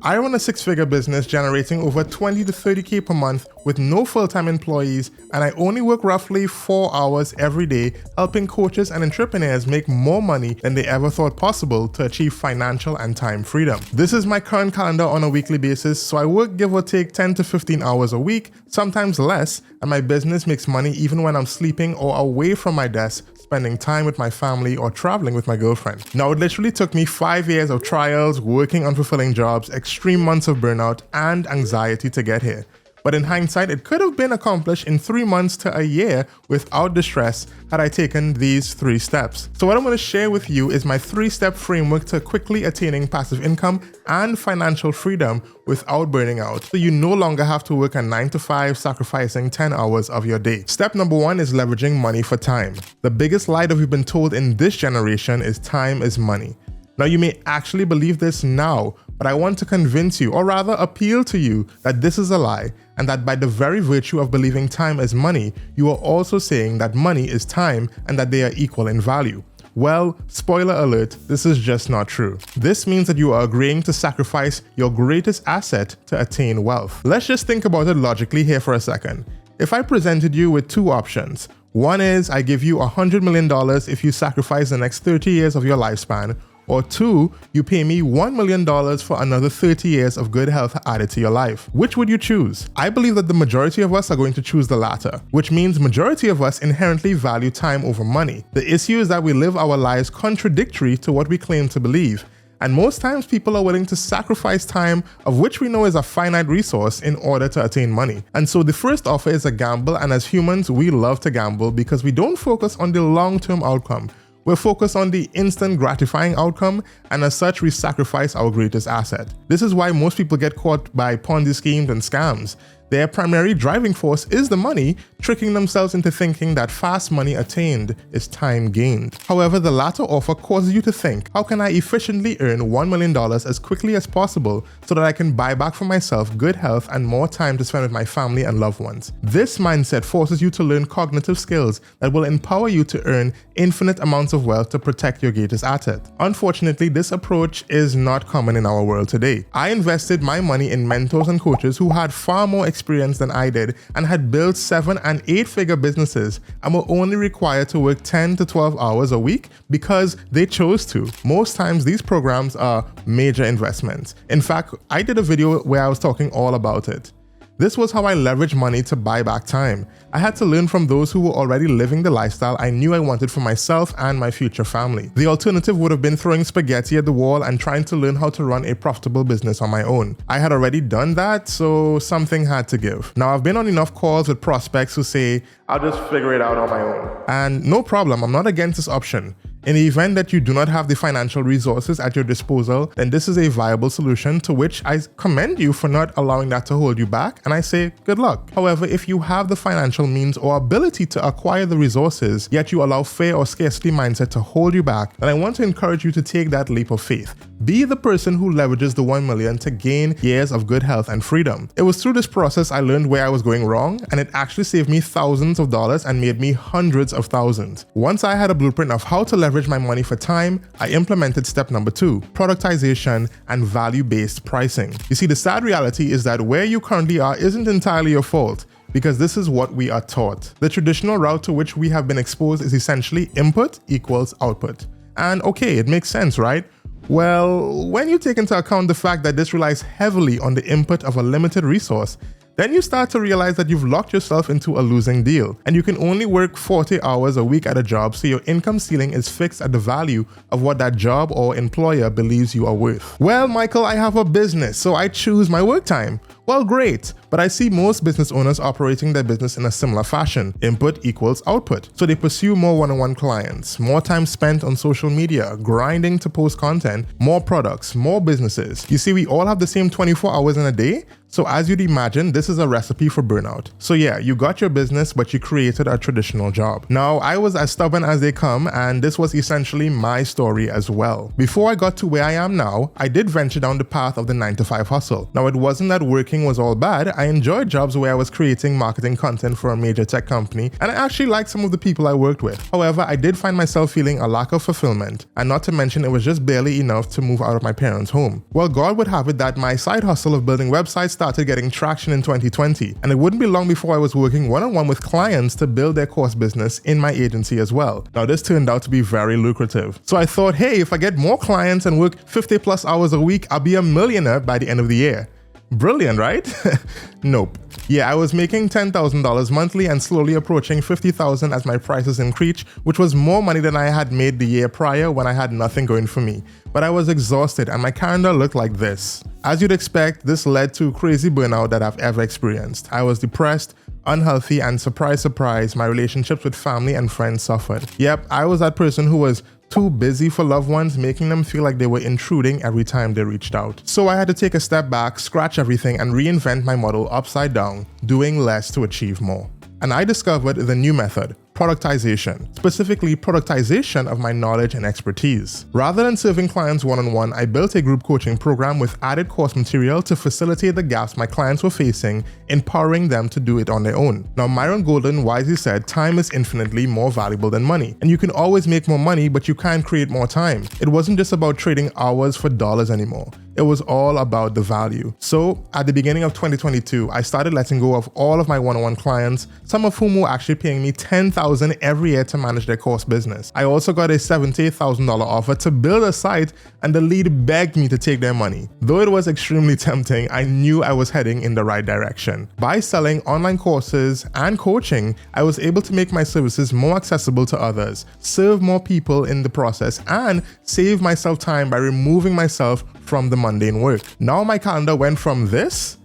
I run a 6-figure business generating over 20 to 30K per month with no full-time employees, and I only work roughly 4 hours every day helping coaches and entrepreneurs make more money than they ever thought possible to achieve financial and time freedom. This is my current calendar on a weekly basis, so I work give or take 10 to 15 hours a week, sometimes less, and my business makes money even when I'm sleeping or away from my desk, spending time with my family or traveling with my girlfriend. Now, it literally took me 5 years of trials, working unfulfilling jobs, extreme months of burnout, and anxiety to get here. But in hindsight, it could have been accomplished in 3 months to a year without distress had I taken these 3 steps. So what I'm going to share with you is my 3-step framework to quickly attaining passive income and financial freedom without burning out, so you no longer have to work a 9 to 5, sacrificing 10 hours of your day. Step number 1 is leveraging money for time. The biggest lie that we've been told in this generation is time is money. Now, you may actually believe this now, but I want to convince you, or rather appeal to you, that this is a lie, and that by the very virtue of believing time is money, you are also saying that money is time and that they are equal in value. Well, spoiler alert, this is just not true. This means that you are agreeing to sacrifice your greatest asset to attain wealth. Let's just think about it logically here for a second. If I presented you with 2 options, one is I give you $100 million if you sacrifice the next 30 years of your lifespan, or 2, you pay me $1 million for another 30 years of good health added to your life. Which would you choose? I believe that the majority of us are going to choose the latter, which means majority of us inherently value time over money. The issue is that we live our lives contradictory to what we claim to believe. And most times people are willing to sacrifice time, of which we know is a finite resource, in order to attain money. And so the first offer is a gamble, and as humans, we love to gamble because we don't focus on the long-term outcome. We're focused on the instant gratifying outcome, and as such, we sacrifice our greatest asset. This is why most people get caught by Ponzi schemes and scams. Their primary driving force is the money, tricking themselves into thinking that fast money attained is time gained. However, the latter offer causes you to think, how can I efficiently earn $1 million as quickly as possible so that I can buy back for myself good health and more time to spend with my family and loved ones? This mindset forces you to learn cognitive skills that will empower you to earn infinite amounts of wealth to protect your greatest asset. Unfortunately, this approach is not common in our world today. I invested my money in mentors and coaches who had far more experience than I did and had built 7- and 8-figure businesses and were only required to work 10 to 12 hours a week because they chose to. Most times these programs are major investments. In fact, I did a video where I was talking all about it. This was how I leveraged money to buy back time. I had to learn from those who were already living the lifestyle I knew I wanted for myself and my future family. The alternative would have been throwing spaghetti at the wall and trying to learn how to run a profitable business on my own. I had already done that, so something had to give. Now, I've been on enough calls with prospects who say, I'll just figure it out on my own. And no problem, I'm not against this option. In the event that you do not have the financial resources at your disposal, then this is a viable solution, to which I commend you for not allowing that to hold you back, and I say good luck. However, if you have the financial means or ability to acquire the resources, yet you allow fear or scarcity mindset to hold you back, then I want to encourage you to take that leap of faith. Be the person who leverages the 1 million to gain years of good health and freedom. It was through this process I learned where I was going wrong, and it actually saved me thousands of dollars and made me hundreds of thousands. Once I had a blueprint of how to leverage my money for time, I implemented step number 2, productization and value-based pricing. You see, the sad reality is that where you currently are isn't entirely your fault, because this is what we are taught. The traditional route to which we have been exposed is essentially input equals output. And okay, it makes sense, right? Well, when you take into account the fact that this relies heavily on the input of a limited resource, then you start to realize that you've locked yourself into a losing deal, and you can only work 40 hours a week at a job, so your income ceiling is fixed at the value of what that job or employer believes you are worth. Well, Michael, I have a business, so I choose my work time. Well, great, but I see most business owners operating their business in a similar fashion. Input equals output. So they pursue more one-on-one clients, more time spent on social media, grinding to post content, more products, more businesses. You see, we all have the same 24 hours in a day, so as you'd imagine, this is a recipe for burnout. So yeah, you got your business, but you created a traditional job. Now, I was as stubborn as they come, and this was essentially my story as well. Before I got to where I am now, I did venture down the path of the 9-to-5 hustle. Now, it wasn't that working working was all bad, I enjoyed jobs where I was creating marketing content for a major tech company, and I actually liked some of the people I worked with. However, I did find myself feeling a lack of fulfillment, and not to mention it was just barely enough to move out of my parents' home. Well, God would have it that my side hustle of building websites started getting traction in 2020, and it wouldn't be long before I was working one-on-one with clients to build their course business in my agency as well. Now, this turned out to be very lucrative. So I thought, hey, if I get more clients and work 50 plus hours a week, I'll be a millionaire by the end of the year. Brilliant, right? Nope. Yeah, I was making $10,000 monthly and slowly approaching $50,000 as my prices increased, which was more money than I had made the year prior when I had nothing going for me. But I was exhausted and my calendar looked like this. As you'd expect, this led to crazy burnout that I've ever experienced. I was depressed, unhealthy, and surprise, surprise, my relationships with family and friends suffered. Yep, I was that person who was too busy for loved ones, making them feel like they were intruding every time they reached out. So I had to take a step back, scratch everything, and reinvent my model upside down, doing less to achieve more. And I discovered the new method, productization, specifically productization of my knowledge and expertise. Rather than serving clients one-on-one, I built a group coaching program with added course material to facilitate the gaps my clients were facing, empowering them to do it on their own. Now, Myron Golden wisely said, time is infinitely more valuable than money. And you can always make more money, but you can't create more time. It wasn't just about trading hours for dollars anymore. It was all about the value. So at the beginning of 2022, I started letting go of all of my one-on-one clients, some of whom were actually paying me $10,000 every year to manage their course business. I also got a $70,000 offer to build a site, and the lead begged me to take their money. Though it was extremely tempting, I knew I was heading in the right direction. By selling online courses and coaching, I was able to make my services more accessible to others, serve more people in the process, and save myself time by removing myself from the mundane work. Now my calendar went from this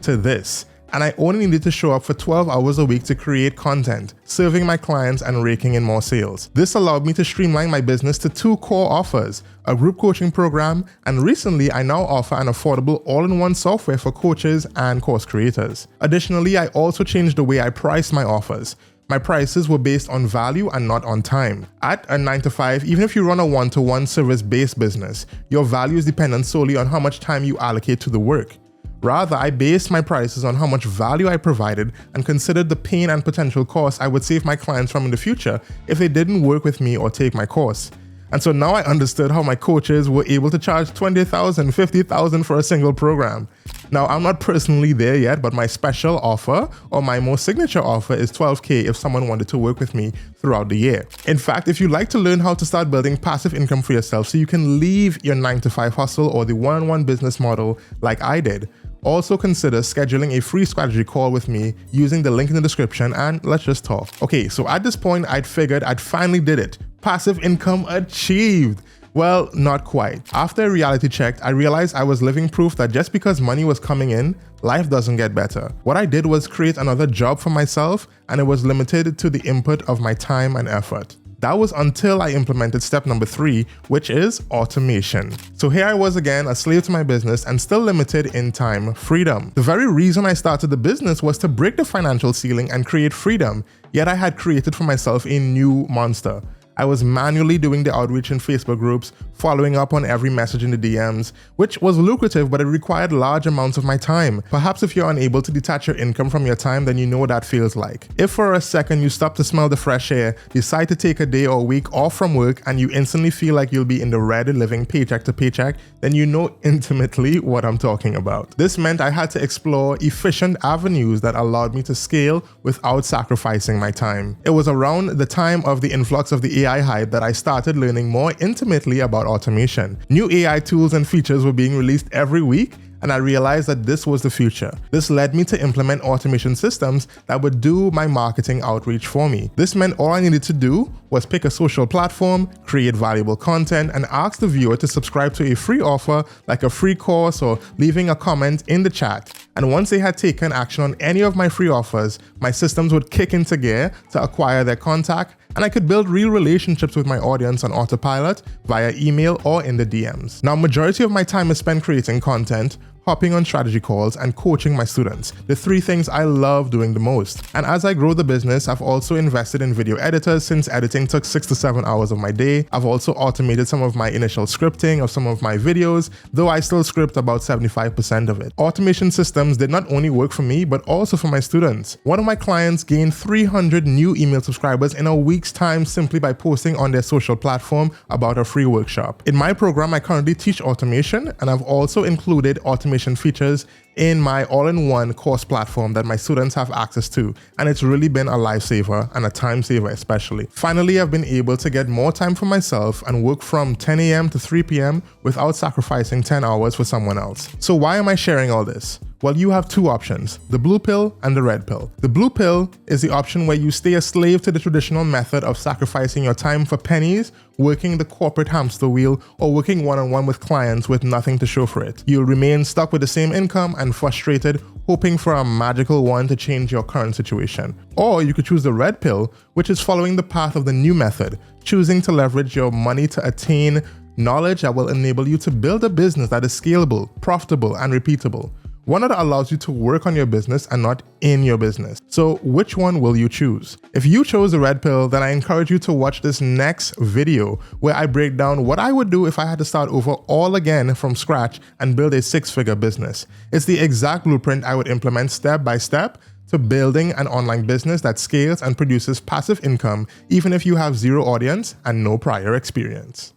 to this, and I only needed to show up for 12 hours a week to create content, serving my clients and raking in more sales. This allowed me to streamline my business to two core offers, a group coaching program, and recently I now offer an affordable all-in-one software for coaches and course creators. Additionally, I also changed the way I priced my offers. My prices were based on value and not on time. At a 9-to-5, even if you run a one-to-one service-based business, your value is dependent solely on how much time you allocate to the work. Rather, I based my prices on how much value I provided and considered the pain and potential costs I would save my clients from in the future if they didn't work with me or take my course. And so now I understood how my coaches were able to charge $20,000, $50,000 for a single program. Now, I'm not personally there yet, but my special offer or my most signature offer is $12,000 if someone wanted to work with me throughout the year. In fact, if you'd like to learn how to start building passive income for yourself so you can leave your 9-to-5 hustle or the one-on-one business model like I did, also consider scheduling a free strategy call with me using the link in the description, and let's just talk. Okay, so at this point, I'd figured I'd finally did it. Passive income achieved. Well, not quite. After a reality check, I realized I was living proof that just because money was coming in, life doesn't get better. What I did was create another job for myself, and it was limited to the input of my time and effort. That was until I implemented step number 3, which is automation. So here I was again, a slave to my business and still limited in time freedom. The very reason I started the business was to break the financial ceiling and create freedom, yet I had created for myself a new monster. I was manually doing the outreach in Facebook groups, following up on every message in the DMs, which was lucrative, but it required large amounts of my time. Perhaps if you're unable to detach your income from your time, then you know what that feels like. If for a second you stop to smell the fresh air, decide to take a day or a week off from work, and you instantly feel like you'll be in the red living paycheck to paycheck, then you know intimately what I'm talking about. This meant I had to explore efficient avenues that allowed me to scale without sacrificing my time. It was around the time of the influx of the AI hype that I started learning more intimately about automation. New AI tools and features were being released every week, and I realized that this was the future. This led me to implement automation systems that would do my marketing outreach for me. This meant all I needed to do was pick a social platform, create valuable content, and ask the viewer to subscribe to a free offer like a free course or leaving a comment in the chat. And once they had taken action on any of my free offers, my systems would kick into gear to acquire their contact, and I could build real relationships with my audience on autopilot via email or in the DMs. Now, majority of my time is spent creating content. hopping on strategy calls, and coaching my students, the 3 things I love doing the most. And as I grow the business, I've also invested in video editors since editing took 6 to 7 hours of my day. I've also automated some of my initial scripting of some of my videos, though I still script about 75% of it. Automation systems did not only work for me, but also for my students. One of my clients gained 300 new email subscribers in a week's time simply by posting on their social platform about a free workshop. In my program, I currently teach automation, and I've also included automation features in my all-in-one course platform that my students have access to, and it's really been a lifesaver and a time saver especially. Finally, I've been able to get more time for myself and work from 10 a.m. to 3 p.m. without sacrificing 10 hours for someone else. So why am I sharing all this? Well, you have 2 options, the blue pill and the red pill. The blue pill is the option where you stay a slave to the traditional method of sacrificing your time for pennies, working the corporate hamster wheel, or working one-on-one with clients with nothing to show for it. You'll remain stuck with the same income and frustrated, hoping for a magical wand to change your current situation. Or you could choose the red pill, which is following the path of the new method, choosing to leverage your money to attain knowledge that will enable you to build a business that is scalable, profitable, and repeatable. One that allows you to work on your business and not in your business. So which one will you choose? If you chose the red pill, then I encourage you to watch this next video where I break down what I would do if I had to start over all again from scratch and build a 6-figure business. It's the exact blueprint I would implement step by step to building an online business that scales and produces passive income even if you have 0 audience and no prior experience.